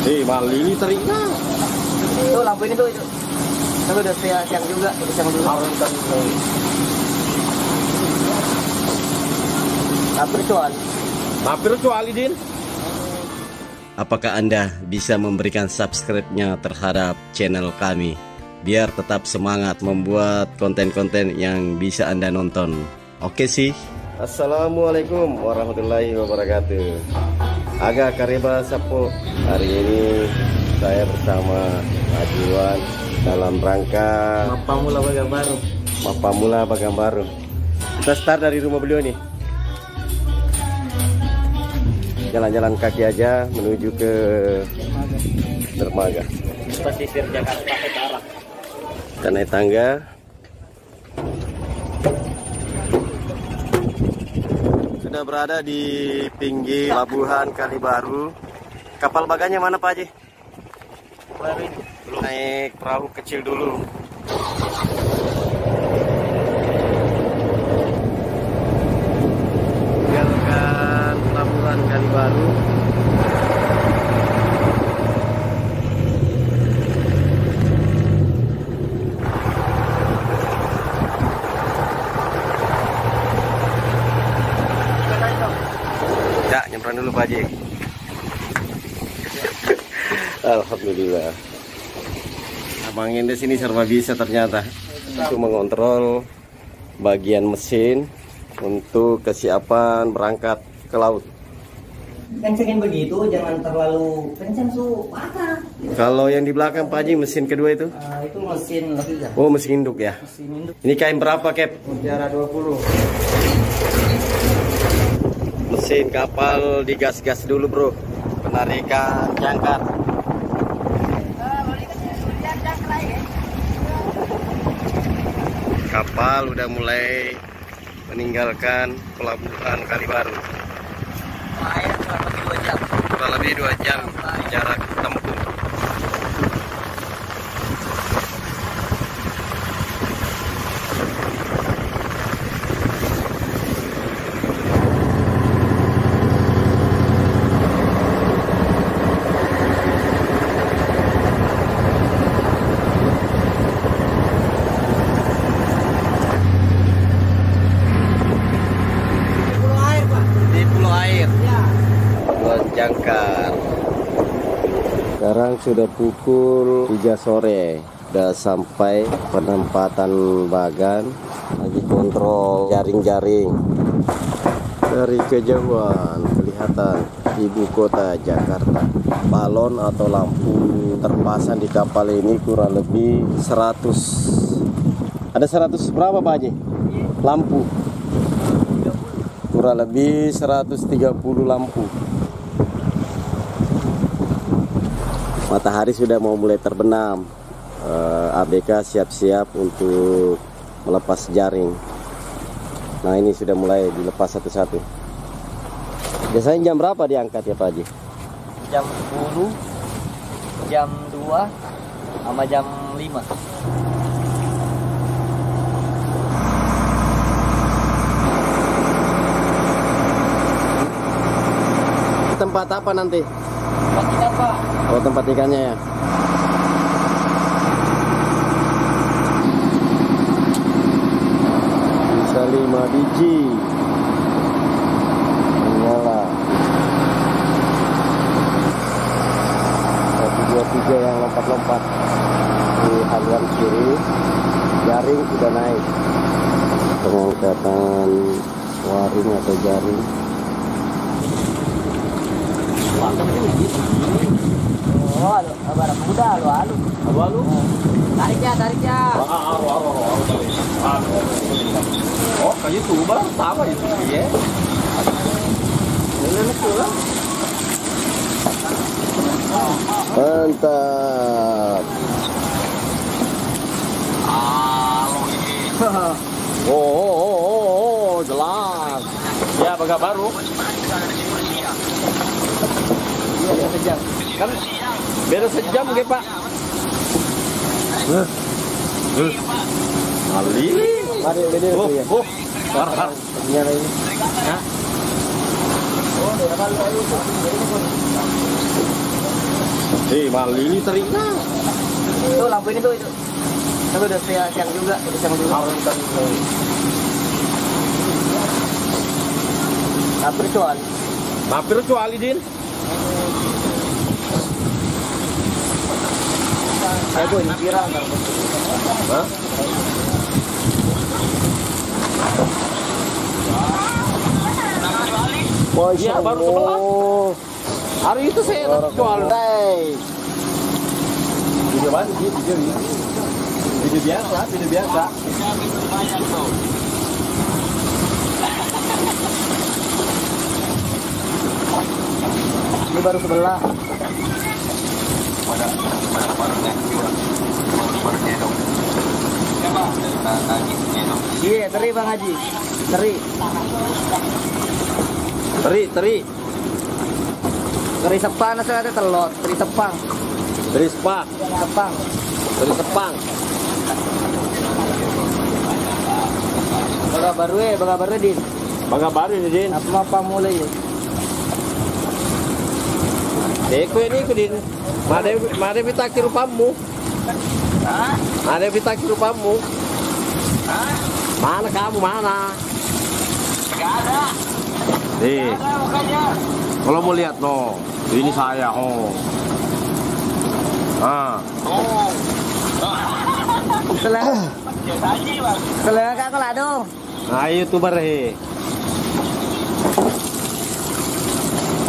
Bali ini teriknya. Itu lampu ini tuh itu. Tapi udah siang juga, siang dulu. Hampir kecuali Din. Apakah Anda bisa memberikan subscribe-nya terhadap channel kami biar tetap semangat membuat konten-konten yang bisa Anda nonton? Oke sih. Assalamualaikum warahmatullahi wabarakatuh. Agak kariba sapo. Hari ini saya bersama Ajuan dalam rangka Mapamula Bagambaru. Mapamula Bagambaru. Kita start dari rumah beliau nih. Jalan-jalan kaki aja menuju ke dermaga. Pesisir Jakarta Utara. Kita naik tangga. Sudah berada di pinggir pelabuhan Kalibaru. Kapal baganya mana Pak Haji? Naik perahu kecil dulu. Tinggalkan pelabuhan Kalibaru. Ya, nyemprot dulu Pak Haji. Alhamdulillah. Abang ini sini serba bisa ternyata. Itu mengontrol bagian mesin untuk kesiapan berangkat ke laut. Kencengin begitu, jangan terlalu kenceng patah. Kalau yang di belakang Pak Haji mesin kedua itu? Itu mesin lebih ya. Oh, mesin induk ya. Mesin induk. Ini KM berapa, Cap? Mutiara 20. Mesin kapal digas-gas dulu, Bro. Penarikan jangkar. Kapal udah mulai meninggalkan pelabuhan Kalibaru. Kurang lebih 2 jam jarak tempuh. Jangkar. Sekarang sudah pukul 3 sore. Sudah sampai penempatan bagan. Lagi kontrol jaring-jaring. Dari kejauhan kelihatan ibu kota Jakarta. Balon atau lampu terpasang di kapal ini kurang lebih 100. Ada 100 berapa Pak Haji? Lampu. Kurang lebih 130 lampu. Matahari sudah mau mulai terbenam. ABK siap-siap untuk melepas jaring. Nah, ini sudah mulai dilepas satu-satu. Biasanya jam berapa diangkat ya Pak Haji? Jam 10, jam 2, sama jam 5. Tempat apa nanti? Tempat ikan, Pak. Oh, tempat ikannya ya. Bisa 5 biji. Menyala. 1, 2, 3 yang lompat-lompat di haluan kiri. Jaring sudah naik. Pengangkatan waring atau jaring. Oh, barang muda, alu. Tarik ya. Oh, kayak itu Bang, sama itu ya. Mantap. Oh, jelas. Ya, Bagambaru. Iya, sejam. Kan beda sejam ke Pak. Ali. Mari beda itu ya. Parah. Nyala ini. Hah? Oh, dia kan Mal ini terima. Tuh lampu ini tuh itu. Tapi udah siang juga, udah siang juga. Mampir cuali din. Ayo ini viral kan. Hah? Masya Iya, baru Allah. Hari itu saya jual. Video mana sih? Video biasa. Ini baru sebelah. Iya, teri Bang Haji. Teri. Teri sepang nasa ada telur, teri sepang. Sepang. Baga baru din. Bangga baru ini din. Apa mulai ya? Eko ini din. Made pitaki rupamu. Made pitaki rupamu. Mana kamu mana? Gak ada. Nih. Kalau mau lihat no, ini saya Selera kak kalau dong. Nah, YouTuber he.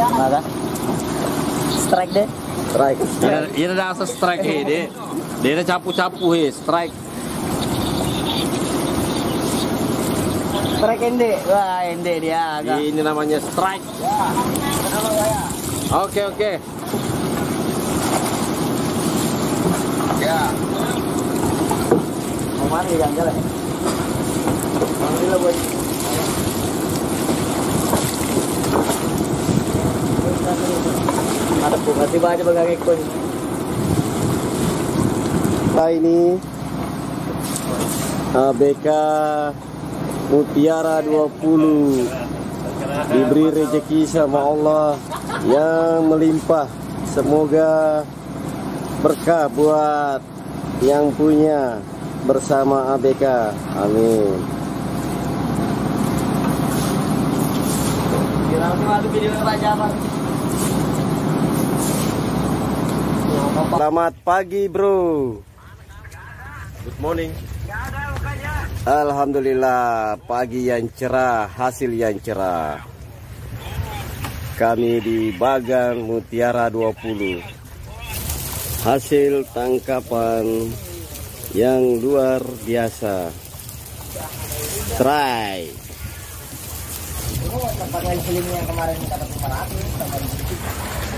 Mana? Strike deh. Ini ada asa strike he deh. Dia ada capu-capu he, strike. Strike ende. Wah, ende dia agak. Ini namanya strike. Oke. Ya. Mau mana jalan-jalan? Alhamdulillah buat. Ada masih banyak bagang ikon. Nah ini ABK Mutiara 20 diberi rezeki sama Allah yang melimpah. Semoga berkah buat yang punya bersama ABK. Amin. Selamat pagi bro. Good morning. Alhamdulillah, pagi yang cerah, hasil yang cerah. Kami di Bagan Mutiara 20. Hasil tangkapan yang luar biasa. Try.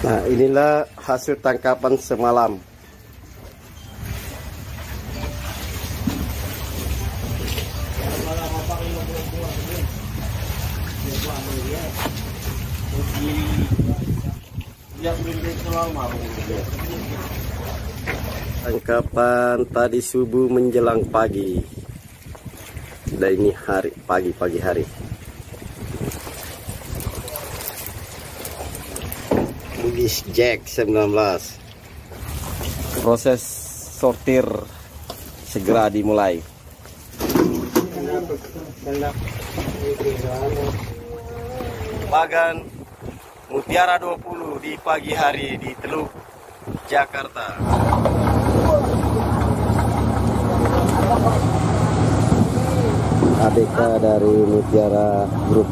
Nah, inilah hasil tangkapan semalam. Tangkapan tadi subuh menjelang pagi. Dan ini pagi hari. Bugis Jack 19. Proses sortir segera dimulai. Bagan Mutiara 20 di pagi hari di Teluk Jakarta. ABK dari Mutiara Group.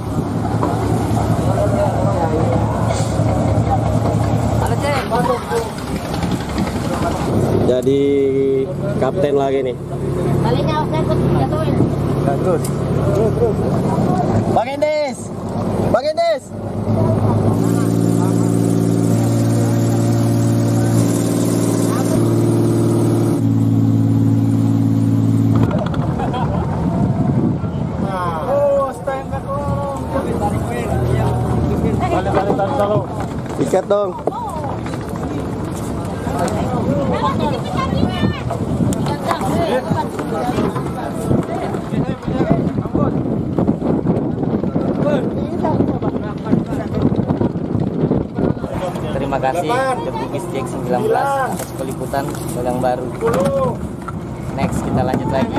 Jadi kapten lagi nih. Kalinya saya ikut jatuhin. Terus. Bang Endes. Ikat dong. terima kasih The Bugis Jack 19 atas peliputan yang baru. Next kita lanjut lagi.